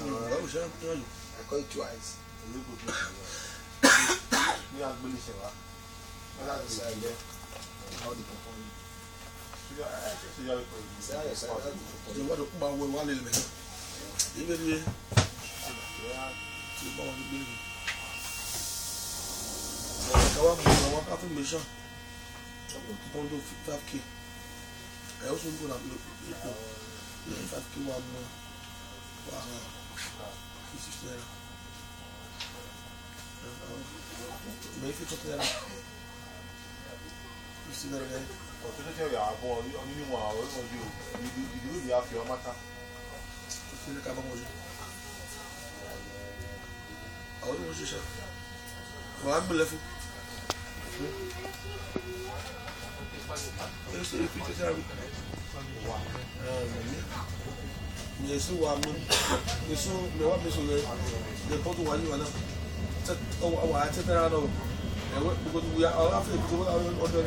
I call it twice. We are going to say what? That's how the perform. I also go and look 5K one more. Wow. 50 naira. Maybe 50 naira. 50 naira there. Oh, to tell you, I'm born. You only one hour. You do the half your matter. 50 naira come on. I want to watch this. Well, I'm believing. Yes, if you tell me. Yes, you are. Yes, you are. The photo one you are now. Oh, I said that. Because we are all after the order.